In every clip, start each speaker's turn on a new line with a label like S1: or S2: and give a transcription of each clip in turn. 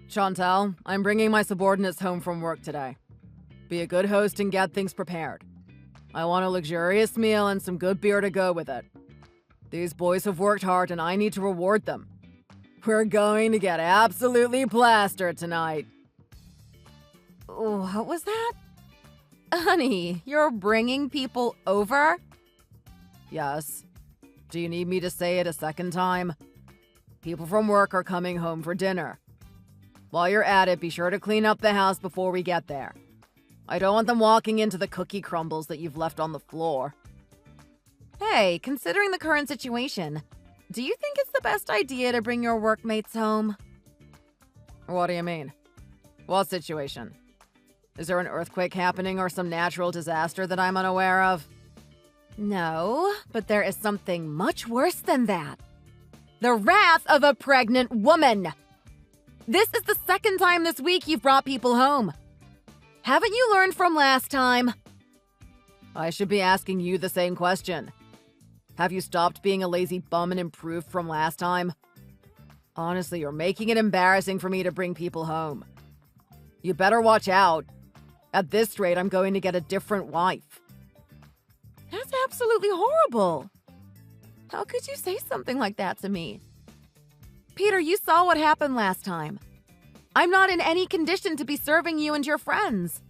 S1: Chantal, I'm bringing my subordinates home from work today. Be a good host and get things prepared. I want a luxurious meal and some good beer to go with it. These boys have worked hard and I need to reward them. We're going to get absolutely plastered tonight.
S2: What was that? Honey, you're bringing people over?
S1: Yes. Do you need me to say it a second time? People from work are coming home for dinner. While you're at it, be sure to clean up the house before we get there. I don't want them walking into the cookie crumbles that you've left on the floor.
S2: Hey, considering the current situation, do you think it's the best idea to bring your workmates home?
S1: What do you mean? What situation? Is there an earthquake happening or some natural disaster that I'm unaware of?
S2: No, but there is something much worse than that. The wrath of a pregnant woman! This is the second time this week you've brought people home. Haven't you learned from last time?
S1: I should be asking you the same question. Have you stopped being a lazy bum and improved from last time? Honestly, you're making it embarrassing for me to bring people home. You better watch out. At this rate, I'm going to get a different wife.
S2: That's absolutely horrible. How could you say something like that to me? Peter, you saw what happened last time. I'm not in any condition to be serving you and your friends.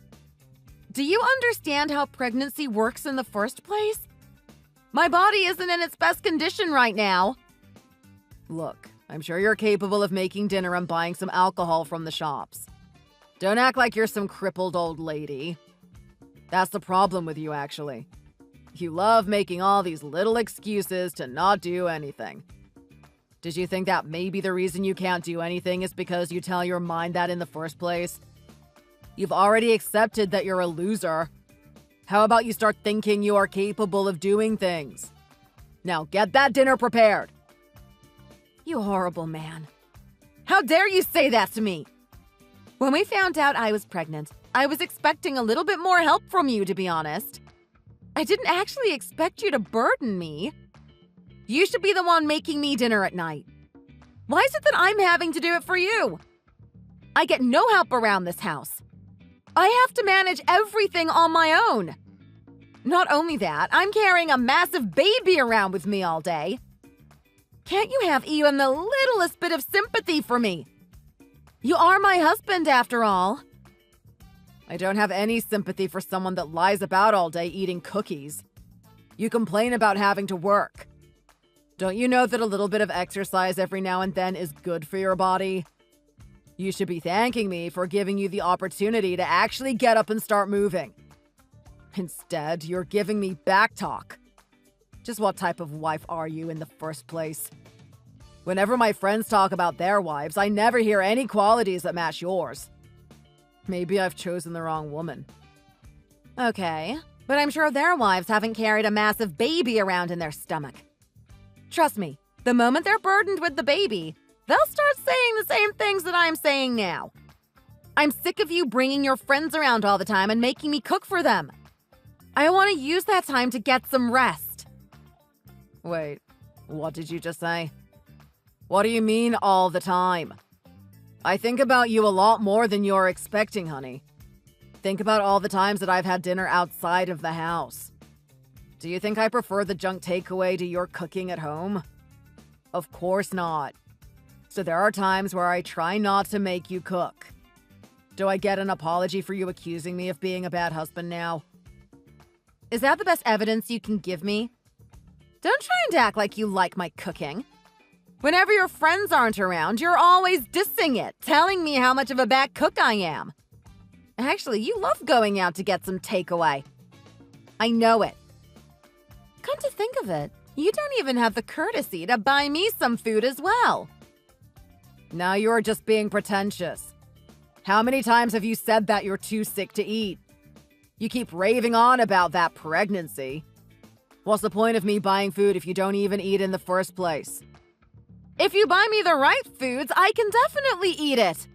S2: Do you understand how pregnancy works in the first place? My body isn't in its best condition right now.
S1: Look, I'm sure you're capable of making dinner and buying some alcohol from the shops. Don't act like you're some crippled old lady. That's the problem with you, actually. You love making all these little excuses to not do anything. Did you think that maybe the reason you can't do anything is because you tell your mind that in the first place? You've already accepted that you're a loser. How about you start thinking you are capable of doing things? Now get that dinner prepared.
S2: You horrible man. How dare you say that to me? When we found out I was pregnant, I was expecting a little bit more help from you, to be honest. I didn't actually expect you to burden me. You should be the one making me dinner at night. Why is it that I'm having to do it for you? I get no help around this house. I have to manage everything on my own. Not only that, I'm carrying a massive baby around with me all day. Can't you have even the littlest bit of sympathy for me? You are my husband, after all.
S1: I don't have any sympathy for someone that lies about all day eating cookies. You complain about having to work. Don't you know that a little bit of exercise every now and then is good for your body? You should be thanking me for giving you the opportunity to actually get up and start moving. Instead, you're giving me back talk. Just what type of wife are you in the first place? Whenever my friends talk about their wives, I never hear any qualities that match yours. Maybe I've chosen the wrong woman.
S2: Okay, but I'm sure their wives haven't carried a massive baby around in their stomach. Trust me, the moment they're burdened with the baby, they'll start saying the same things that I'm saying now. I'm sick of you bringing your friends around all the time and making me cook for them. I want to use that time to get some rest.
S1: Wait, what did you just say? What do you mean all the time? I think about you a lot more than you're expecting, honey. Think about all the times that I've had dinner outside of the house. Do you think I prefer the junk takeaway to your cooking at home? Of course not. So there are times where I try not to make you cook. Do I get an apology for you accusing me of being a bad husband now?
S2: Is that the best evidence you can give me? Don't try and act like you like my cooking. Whenever your friends aren't around, you're always dissing it, telling me how much of a bad cook I am. Actually, you love going out to get some takeaway. I know it. Come to think of it, you don't even have the courtesy to buy me some food as well.
S1: Now you're just being pretentious. How many times have you said that you're too sick to eat? You keep raving on about that pregnancy. What's the point of me buying food if you don't even eat in the first place?
S2: If you buy me the right foods, I can definitely eat it.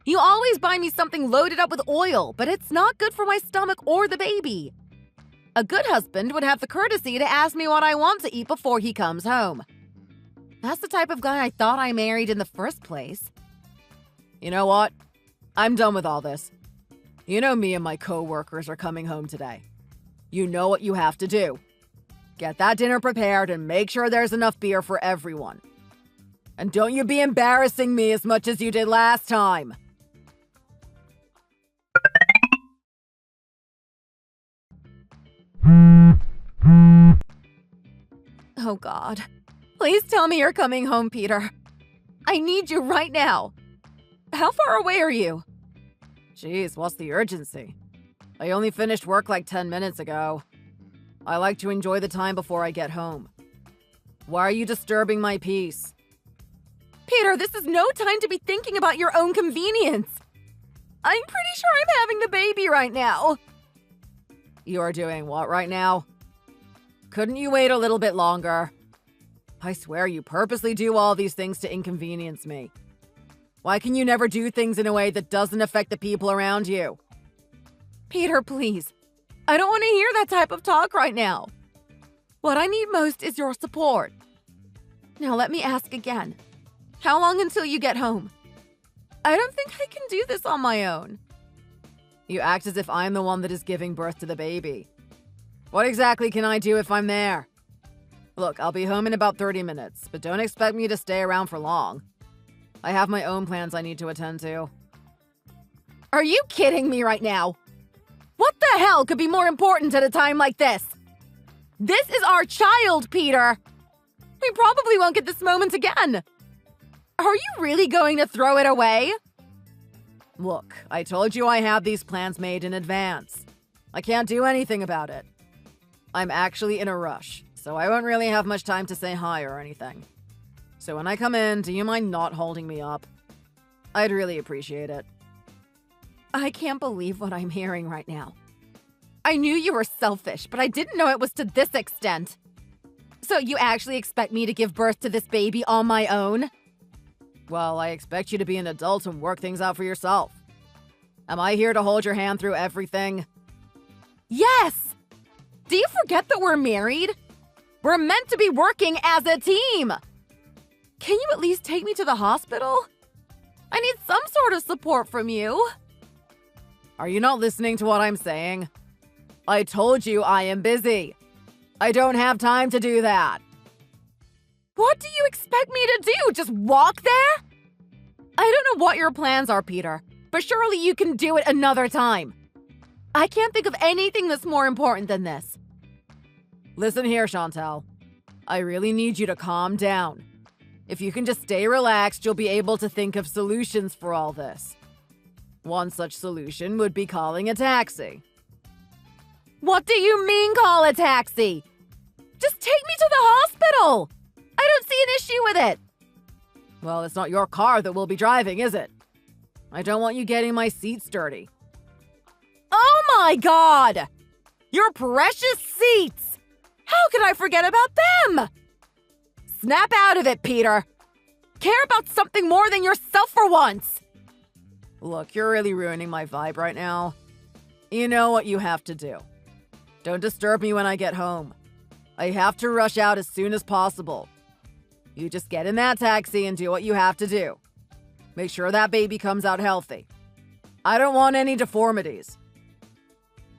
S2: You always buy me something loaded up with oil, but it's not good for my stomach or the baby. A good husband would have the courtesy to ask me what I want to eat before he comes home. That's the type of guy I thought I married in the first place.
S1: You know what? I'm done with all this. You know me and my co-workers are coming home today. You know what you have to do. Get that dinner prepared and make sure there's enough beer for everyone. And don't you be embarrassing me as much as you did last time.
S2: Oh God. Please tell me you're coming home, Peter. I need you right now. How far away are you?
S1: Jeez, what's the urgency? I only finished work like 10 minutes ago. I like to enjoy the time before I get home. Why are you disturbing my peace?
S2: Peter, this is no time to be thinking about your own convenience. I'm pretty sure I'm having the baby right now.
S1: You are doing what right now? Couldn't you wait a little bit longer? I swear you purposely do all these things to inconvenience me. Why can you never do things in a way that doesn't affect the people around you?
S2: Peter, please. I don't want to hear that type of talk right now. What I need most is your support. Now let me ask again. How long until you get home? I don't think I can do this on my own.
S1: You act as if I'm the one that is giving birth to the baby. What exactly can I do if I'm there? Look, I'll be home in about 30 minutes, but don't expect me to stay around for long. I have my own plans I need to attend to.
S2: Are you kidding me right now? What the hell could be more important at a time like this? This is our child, Peter. We probably won't get this moment again. Are you really going to throw it away?
S1: Look, I told you I had these plans made in advance. I can't do anything about it. I'm actually in a rush, so I won't really have much time to say hi or anything. So when I come in, do you mind not holding me up? I'd really appreciate it.
S2: I can't believe what I'm hearing right now. I knew you were selfish, but I didn't know it was to this extent. So you actually expect me to give birth to this baby on my own?
S1: Well, I expect you to be an adult and work things out for yourself. Am I here to hold your hand through everything?
S2: Yes! Do you forget that we're married? We're meant to be working as a team! Can you at least take me to the hospital? I need some sort of support from you.
S1: Are you not listening to what I'm saying? I told you I am busy. I don't have time to do that.
S2: What do you expect me to do? Just walk there? I don't know what your plans are, Peter, but surely you can do it another time. I can't think of anything that's more important than this.
S1: Listen here, Chantal. I really need you to calm down. If you can just stay relaxed, you'll be able to think of solutions for all this. One such solution would be calling a taxi.
S2: What do you mean, call a taxi? Just take me to the hospital! I don't see an issue with it.
S1: Well, it's not your car that we'll be driving, is it? I don't want you getting my seats dirty.
S2: Oh my God! Your precious seats! How could I forget about them? Snap out of it, Peter. Care about something more than yourself for once.
S1: Look, you're really ruining my vibe right now. You know what you have to do. Don't disturb me when I get home. I have to rush out as soon as possible. You just get in that taxi and do what you have to do. Make sure that baby comes out healthy. I don't want any deformities.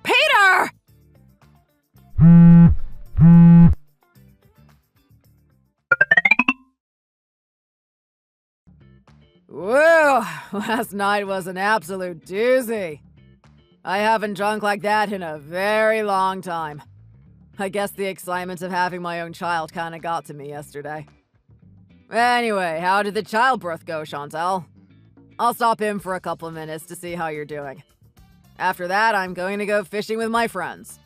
S2: Peter!
S1: Whoa, last night was an absolute doozy. I haven't drunk like that in a very long time. I guess the excitement of having my own child kinda got to me yesterday. Anyway, how did the childbirth go, Chantal? I'll stop in for a couple of minutes to see how you're doing. After that, I'm going to go fishing with my friends.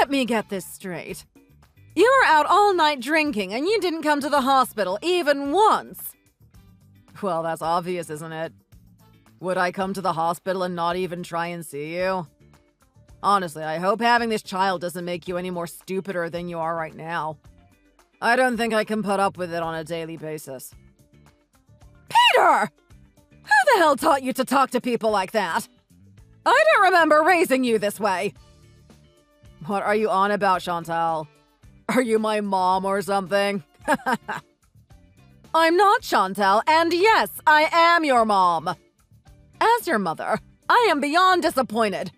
S2: Let me get this straight. You were out all night drinking and you didn't come to the hospital even once.
S1: Well, that's obvious, isn't it? Would I come to the hospital and not even try and see you? Honestly, I hope having this child doesn't make you any more stupider than you are right now. I don't think I can put up with it on a daily basis.
S2: Peter! Who the hell taught you to talk to people like that? I don't remember raising you this way.
S1: What are you on about, Chantal? Are you my mom or something? I'm not Chantel, and yes, I am your mom. As your mother, I am beyond disappointed.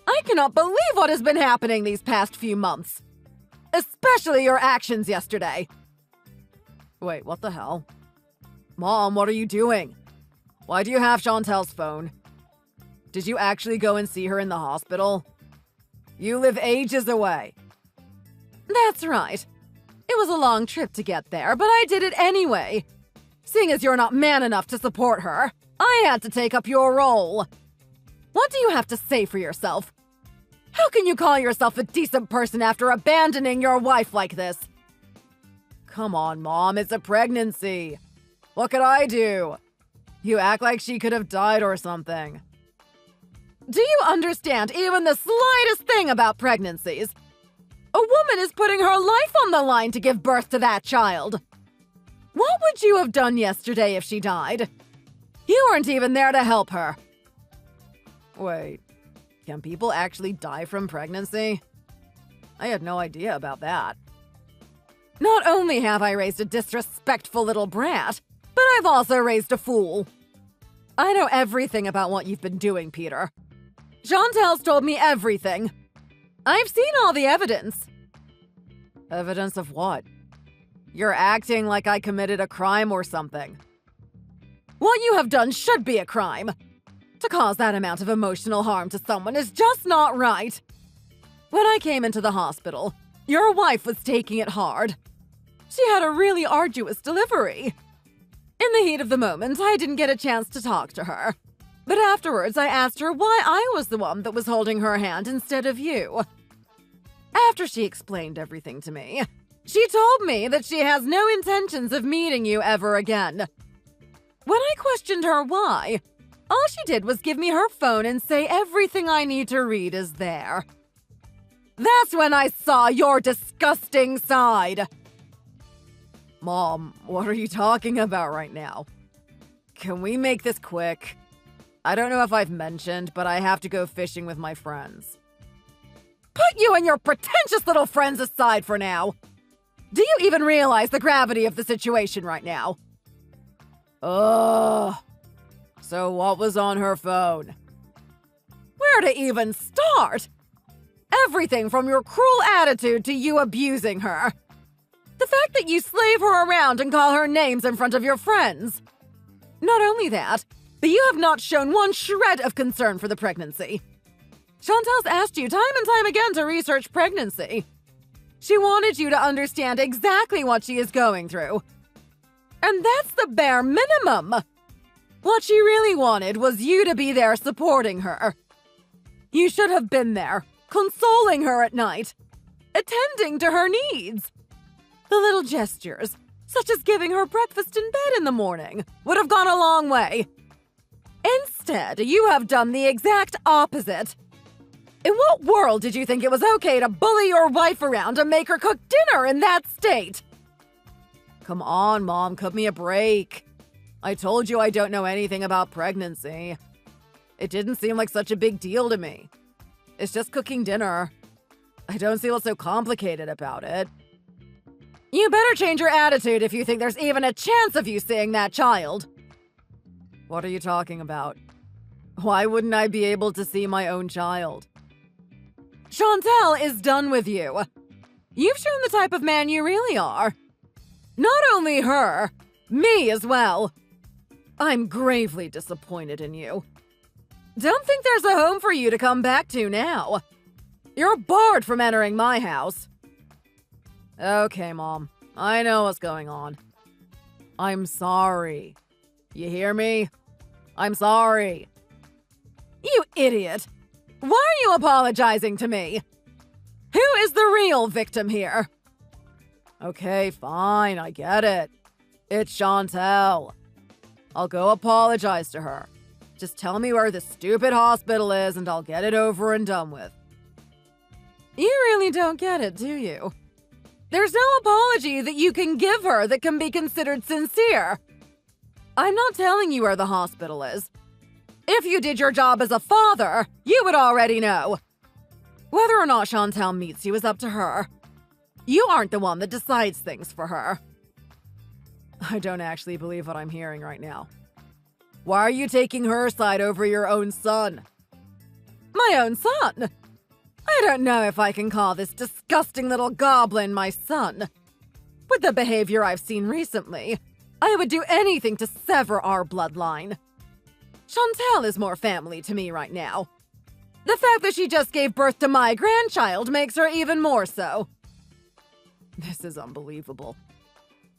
S1: I cannot believe what has been happening these past few months. Especially your actions yesterday. Wait, what the hell? Mom, what are you doing? Why do you have Chantel's phone? Did you actually go and see her in the hospital? You live ages away. That's right. It was a long trip to get there, but I did it anyway. Seeing as you're not man enough to support her, I had to take up your role. What do you have to say for yourself? How can you call yourself a decent person after abandoning your wife like this? Come on, Mom, it's a pregnancy. What could I do? You act like she could have died or something. Do you understand even the slightest thing about pregnancies? A woman is putting her life on the line to give birth to that child. What would you have done yesterday if she died? You weren't even there to help her. Wait, can people actually die from pregnancy? I had no idea about that. Not only have I raised a disrespectful little brat, but I've also raised a fool. I know everything about what you've been doing, Peter. Chantel's told me everything. I've seen all the evidence. Evidence of what? You're acting like I committed a crime or something. What you have done should be a crime. To cause that amount of emotional harm to someone is just not right. When I came into the hospital, your wife was taking it hard. She had a really arduous delivery. In the heat of the moment, I didn't get a chance to talk to her. But afterwards, I asked her why I was the one that was holding her hand instead of you. After she explained everything to me, she told me that she has no intentions of meeting you ever again. When I questioned her why, all she did was give me her phone and say everything I need to read is there. That's when I saw your disgusting side. Mom, what are you talking about right now? Can we make this quick? I don't know if I've mentioned, but I have to go fishing with my friends. Put you and your pretentious little friends aside for now. Do you even realize the gravity of the situation right now? Ugh. So what was on her phone? Where to even start? Everything from your cruel attitude to you abusing her. The fact that you slave her around and call her names in front of your friends. Not only that, but you have not shown one shred of concern for the pregnancy. Chantel's asked you time and time again to research pregnancy. She wanted you to understand exactly what she is going through. And that's the bare minimum. What she really wanted was you to be there supporting her. You should have been there, consoling her at night, attending to her needs. The little gestures, such as giving her breakfast in bed in the morning, would have gone a long way. Instead, you have done the exact opposite. In what world did you think it was okay to bully your wife around and make her cook dinner in that state? Come on, Mom, cut me a break. I told you I don't know anything about pregnancy. It didn't seem like such a big deal to me. It's just cooking dinner. I don't see what's so complicated about it. You better change your attitude if you think there's even a chance of you seeing that child. What are you talking about? Why wouldn't I be able to see my own child? Chantel is done with you. You've shown the type of man you really are. Not only her, me as well. I'm gravely disappointed in you. Don't think there's a home for you to come back to now. You're barred from entering my house. Okay, Mom. I know what's going on. I'm sorry. You hear me? I'm sorry. You idiot! Why are you apologizing to me? Who is the real victim here? Okay, fine, I get it. It's Chantel. I'll go apologize to her. Just tell me where the stupid hospital is and I'll get it over and done with. You really don't get it, do you? There's no apology that you can give her that can be considered sincere. I'm not telling you where the hospital is. If you did your job as a father, you would already know. Whether or not Chantel meets you is up to her. You aren't the one that decides things for her. I don't actually believe what I'm hearing right now. Why are you taking her side over your own son?
S2: My own son? I don't know if I can call this disgusting little goblin my son. With the behavior I've seen recently, I would do anything to sever our bloodline. Chantel is more family to me right now. The fact that she just gave birth to my grandchild makes her even more so.
S1: This is unbelievable.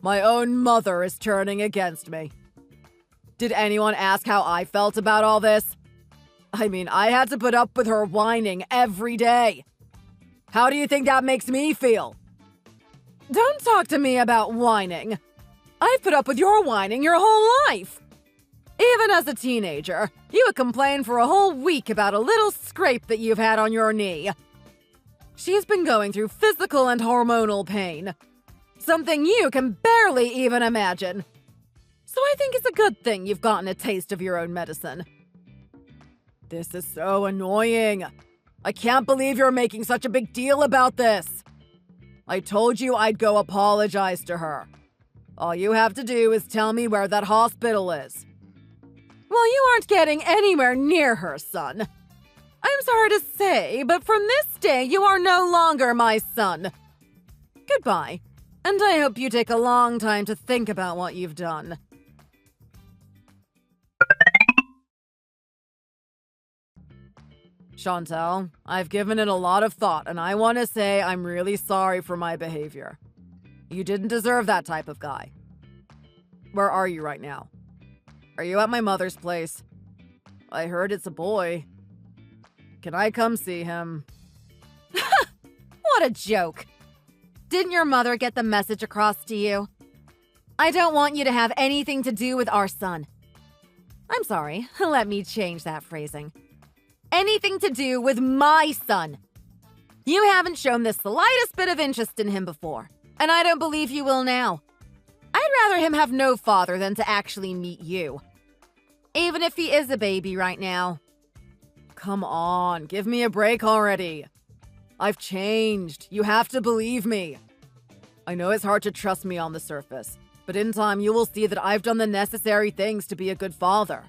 S1: My own mother is turning against me. Did anyone ask how I felt about all this? I mean, I had to put up with her whining every day. How do you think that makes me feel?
S2: Don't talk to me about whining. I've put up with your whining your whole life. Even as a teenager, you would complain for a whole week about a little scrape that you've had on your knee. She's been going through physical and hormonal pain. Something you can barely even imagine. So I think it's a good thing you've gotten a taste of your own medicine.
S1: This is so annoying. I can't believe you're making such a big deal about this. I told you I'd go apologize to her. All you have to do is tell me where that hospital is.
S2: Well, you aren't getting anywhere near her, son. I'm sorry to say, but from this day, you are no longer my son. Goodbye, and I hope you take a long time to think about what you've done.
S1: Chantel, I've given it a lot of thought, and I want to say I'm really sorry for my behavior. You didn't deserve that type of guy. Where are you right now? Are you at my mother's place? I heard it's a boy. Can I come see him?
S2: What a joke. Didn't your mother get the message across to you? I don't want you to have anything to do with our son. I'm sorry, let me change that phrasing. Anything to do with my son. You haven't shown the slightest bit of interest in him before, and I don't believe you will now. I'd rather him have no father than to actually meet you. Even if he is a baby right now.
S1: Come on, give me a break already. I've changed. You have to believe me. I know it's hard to trust me on the surface, but in time you will see that I've done the necessary things to be a good father.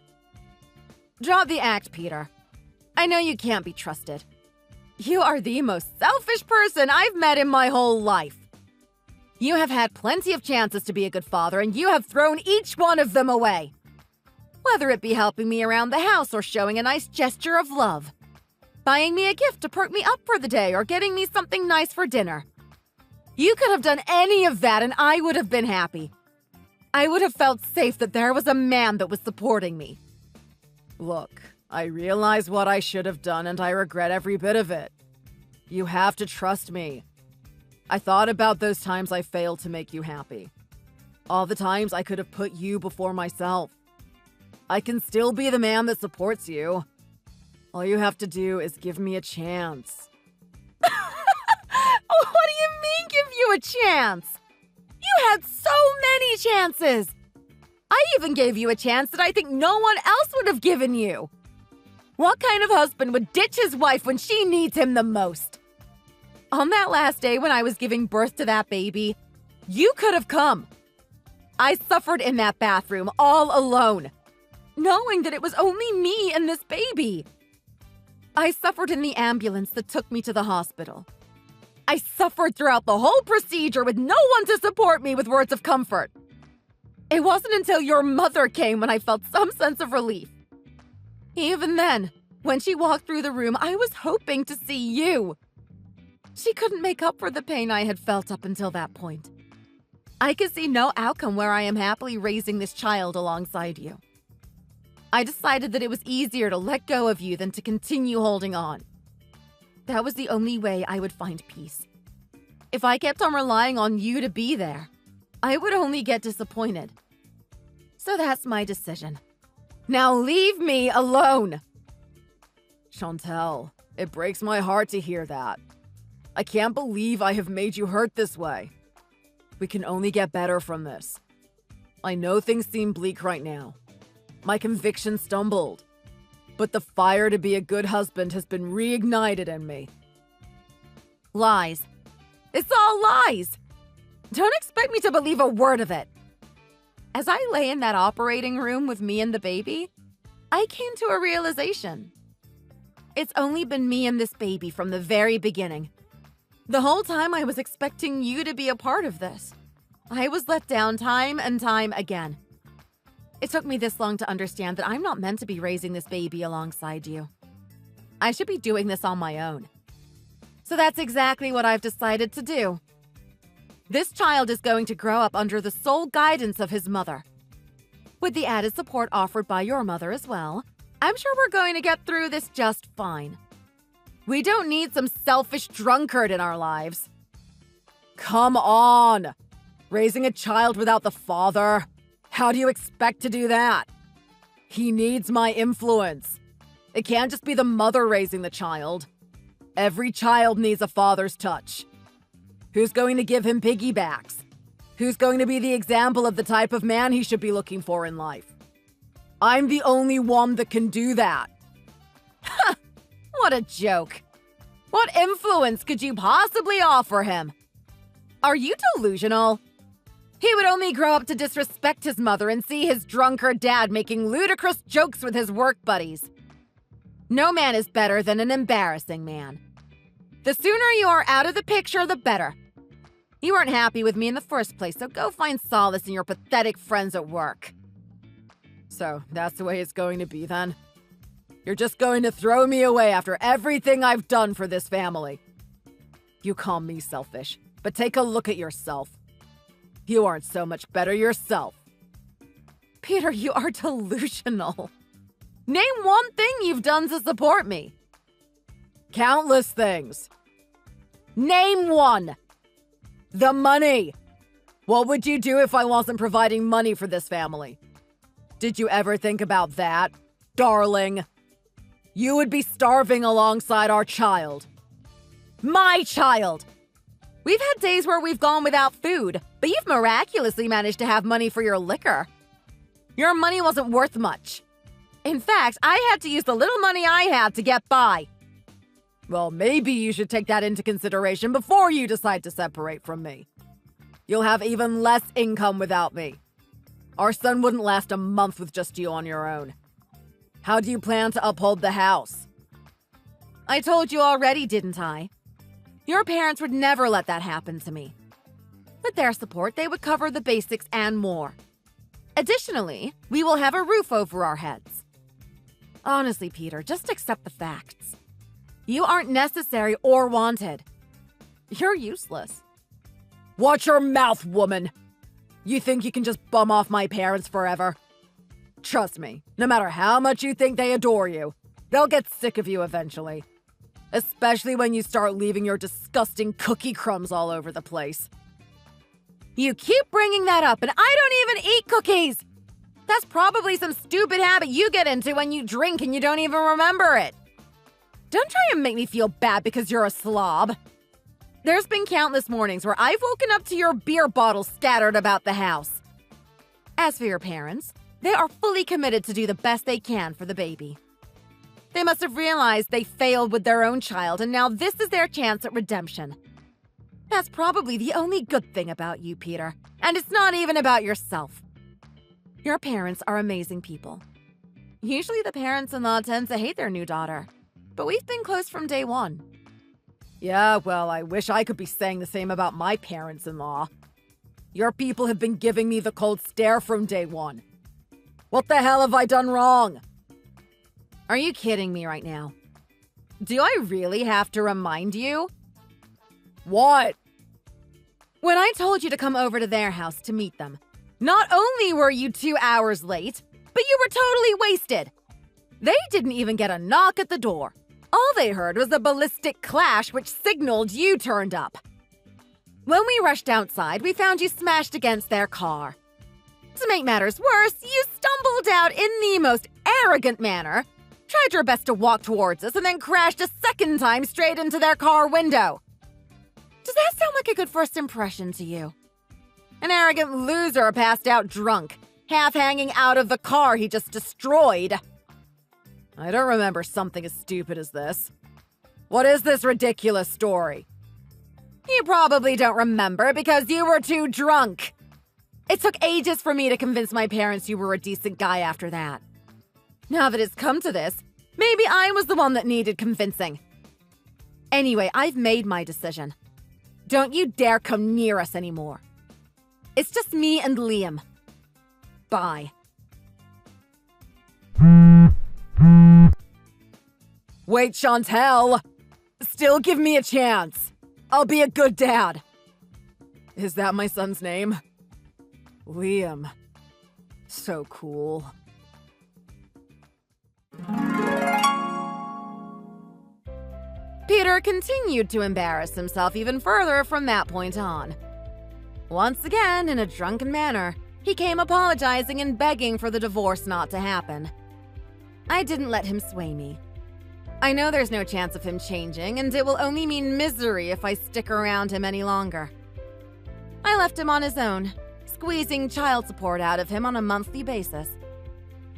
S2: Drop the act, Peter. I know you can't be trusted. You are the most selfish person I've met in my whole life. You have had plenty of chances to be a good father, and you have thrown each one of them away. Whether it be helping me around the house or showing a nice gesture of love. Buying me a gift to perk me up for the day or getting me something nice for dinner. You could have done any of that and I would have been happy. I would have felt safe that there was a man that was supporting me.
S1: Look, I realize what I should have done and I regret every bit of it. You have to trust me. I thought about those times I failed to make you happy. All the times I could have put you before myself. I can still be the man that supports you. All you have to do is give me a chance.
S2: What do you mean, give you a chance? You had so many chances. I even gave you a chance that I think no one else would have given you. What kind of husband would ditch his wife when she needs him the most? On that last day when I was giving birth to that baby, you could have come. I suffered in that bathroom all alone, knowing that it was only me and this baby. I suffered in the ambulance that took me to the hospital. I suffered throughout the whole procedure with no one to support me with words of comfort. It wasn't until your mother came when I felt some sense of relief. Even then, when she walked through the room, I was hoping to see you. She couldn't make up for the pain I had felt up until that point. I could see no outcome where I am happily raising this child alongside you. I decided that it was easier to let go of you than to continue holding on. That was the only way I would find peace. If I kept on relying on you to be there, I would only get disappointed. So that's my decision. Now leave me alone!
S1: Chantel, it breaks my heart to hear that. I can't believe I have made you hurt this way. We can only get better from this. I know things seem bleak right now. My conviction stumbled. But the fire to be a good husband has been reignited in me.
S2: Lies. It's all lies! Don't expect me to believe a word of it. As I lay in that operating room with me and the baby, I came to a realization. It's only been me and this baby from the very beginning. The whole time I was expecting you to be a part of this. I was let down time and time again. It took me this long to understand that I'm not meant to be raising this baby alongside you. I should be doing this on my own. So that's exactly what I've decided to do. This child is going to grow up under the sole guidance of his mother. With the added support offered by your mother as well, I'm sure we're going to get through this just fine. We don't need some selfish drunkard in our lives.
S1: Come on! Raising a child without the father? How do you expect to do that? He needs my influence. It can't just be the mother raising the child. Every child needs a father's touch. Who's going to give him piggybacks? Who's going to be the example of the type of man he should be looking for in life? I'm the only one that can do that.
S2: Ha! What a joke. What influence could you possibly offer him? Are you delusional? He would only grow up to disrespect his mother and see his drunkard dad making ludicrous jokes with his work buddies. No man is better than an embarrassing man. The sooner you are out of the picture, the better. You weren't happy with me in the first place, so go find solace in your pathetic friends at work.
S1: So that's the way it's going to be then? You're just going to throw me away after everything I've done for this family. You call me selfish, but take a look at yourself. You aren't so much better yourself.
S2: Peter, you are delusional. Name one thing you've done to support me.
S1: Countless things.
S2: Name one.
S1: The money. What would you do if I wasn't providing money for this family? Did you ever think about that, darling? You would be starving alongside our child.
S2: My child! We've had days where we've gone without food, but you've miraculously managed to have money for your liquor. Your money wasn't worth much. In fact, I had to use the little money I had to get by.
S1: Well, maybe you should take that into consideration before you decide to separate from me. You'll have even less income without me. Our son wouldn't last a month with just you on your own. How do you plan to uphold the house?
S2: I told you already, didn't I? Your parents would never let that happen to me. With their support, they would cover the basics and more. Additionally, we will have a roof over our heads. Honestly, Peter, just accept the facts. You aren't necessary or wanted. You're useless.
S1: Watch your mouth, woman! You think you can just bum off my parents forever? Trust me, no matter how much you think they adore you, they'll get sick of you eventually. Especially when you start leaving your disgusting cookie crumbs all over the place.
S2: You keep bringing that up, and I don't even eat cookies! That's probably some stupid habit you get into when you drink and you don't even remember it. Don't try and make me feel bad because you're a slob. There's been countless mornings where I've woken up to your beer bottles scattered about the house. As for your parents, they are fully committed to do the best they can for the baby. They must have realized they failed with their own child, and now this is their chance at redemption. That's probably the only good thing about you, Peter, and it's not even about yourself. Your parents are amazing people. Usually the parents-in-law tend to hate their new daughter, but we've been close from day one.
S1: Yeah, well, I wish I could be saying the same about my parents-in-law. Your people have been giving me the cold stare from day one. What the hell have I done wrong?
S2: Are you kidding me right now? Do I really have to remind you?
S1: What?
S2: When I told you to come over to their house to meet them, not only were you 2 hours late, but you were totally wasted. They didn't even get a knock at the door. All they heard was a ballistic clash which signaled you turned up. When we rushed outside, we found you smashed against their car. To make matters worse, you stumbled out in the most arrogant manner, tried your best to walk towards us, and then crashed a second time straight into their car window. Does that sound like a good first impression to you? An arrogant loser passed out drunk, half hanging out of the car he just destroyed.
S1: I don't remember something as stupid as this. What is this ridiculous story?
S2: You probably don't remember because you were too drunk. It took ages for me to convince my parents you were a decent guy after that. Now that it's come to this, maybe I was the one that needed convincing. Anyway, I've made my decision. Don't you dare come near us anymore. It's just me and Liam. Bye.
S1: Wait, Chantel! Still give me a chance. I'll be a good dad. Is that my son's name? Liam. So cool.
S2: Peter continued to embarrass himself even further from that point on. Once again, in a drunken manner, he came apologizing and begging for the divorce not to happen. I didn't let him sway me. I know there's no chance of him changing, and it will only mean misery if I stick around him any longer. I left him on his own, squeezing child support out of him on a monthly basis.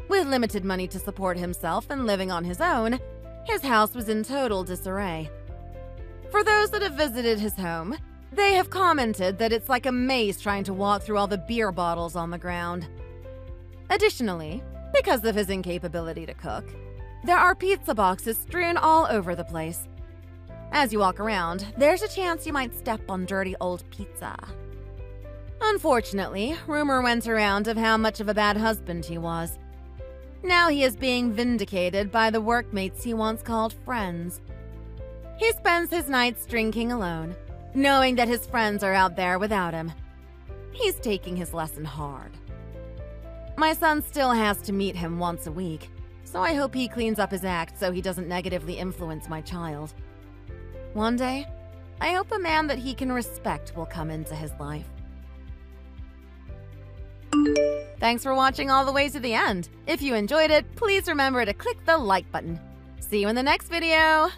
S2: With limited money to support himself and living on his own, his house was in total disarray. For those that have visited his home, they have commented that it's like a maze trying to walk through all the beer bottles on the ground. Additionally, because of his incapability to cook, there are pizza boxes strewn all over the place. As you walk around, there's a chance you might step on dirty old pizza. Unfortunately, rumor went around of how much of a bad husband he was. Now he is being vindicated by the workmates he once called friends. He spends his nights drinking alone, knowing that his friends are out there without him. He's taking his lesson hard. My son still has to meet him once a week, so I hope he cleans up his act so he doesn't negatively influence my child. One day, I hope a man that he can respect will come into his life. Thanks for watching all the way to the end. If you enjoyed it, please remember to click the like button. See you in the next video!